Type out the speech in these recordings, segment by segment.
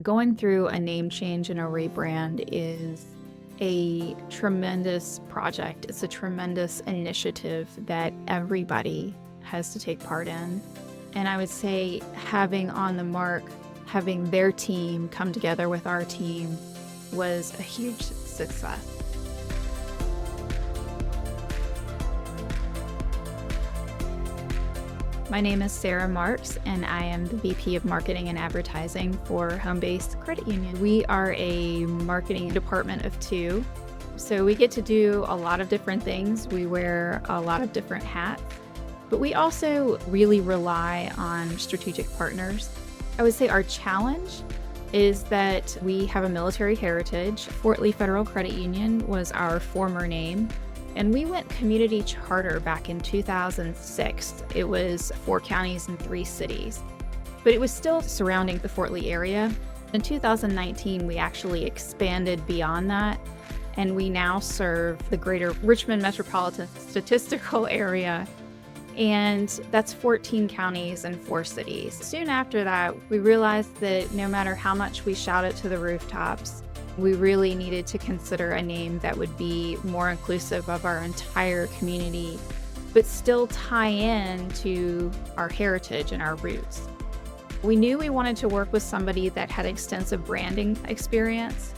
Going through a name change and a rebrand is a tremendous project. It's a tremendous initiative that everybody has to take part in. And I would say having On the Mark, having their team come together with our team was a huge success. My name is Sarah Marks, and I am the VP of Marketing and Advertising for Homebase Credit Union. We are a marketing department of two, so we get to do a lot of different things. We wear a lot of different hats, but we also really rely on strategic partners. I would say our challenge is that we have a military heritage. Fort Lee Federal Credit Union was our former name. And we went community charter back in 2006. It was 4 counties and 3 cities, but it was still surrounding the Fort Lee area. In 2019, we actually expanded beyond that, and we now serve the greater Richmond metropolitan statistical area, and that's 14 counties and 4 cities. Soon after that, we realized that no matter how much we shout it to the rooftops, we really needed to consider a name that would be more inclusive of our entire community, but still tie in to our heritage and our roots. We knew we wanted to work with somebody that had extensive branding experience,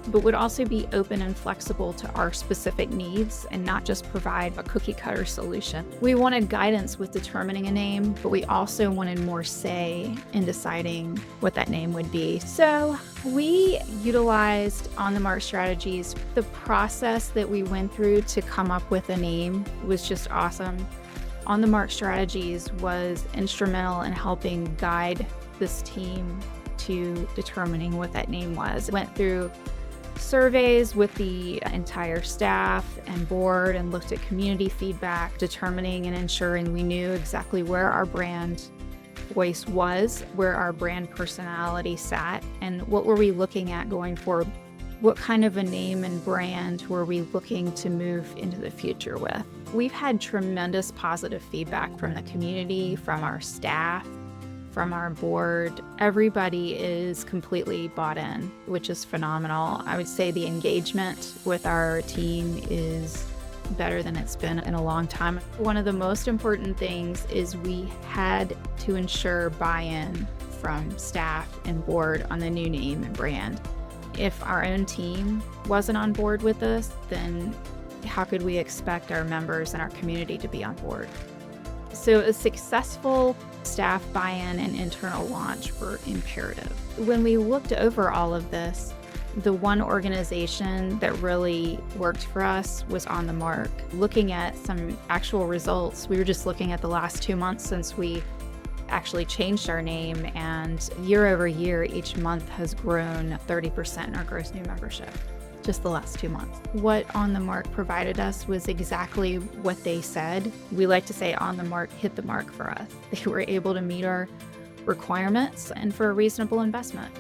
but would also be open and flexible to our specific needs and not just provide a cookie cutter solution. We wanted guidance with determining a name, but we also wanted more say in deciding what that name would be. So we utilized On the Mark strategies. The process that we went through to come up with a name was just awesome. On the Mark strategies was instrumental in helping guide this team to determining what that name was. Went through surveys with the entire staff and board and looked at community feedback, determining and ensuring we knew exactly where our brand voice was, where our brand personality sat, and what were we looking at going forward. What kind of a name and brand were we looking to move into the future with? We've had tremendous positive feedback from the community, from our staff, from our board. Everybody is completely bought in, which is phenomenal. I would say the engagement with our team is better than it's been in a long time. One of the most important things is we had to ensure buy-in from staff and board on the new name and brand. If our own team wasn't on board with us, then how could we expect our members and our community to be on board? So a successful staff buy-in and internal launch were imperative. When we looked over all of this, the one organization that really worked for us was On the Mark. Looking at some actual results, we were just looking at the last 2 months since we actually changed our name, and year over year, each month has grown 30% in our gross new membership. Just the last 2 months. What On the Mark provided us was exactly what they said. We like to say On the Mark hit the mark for us. They were able to meet our requirements and for a reasonable investment.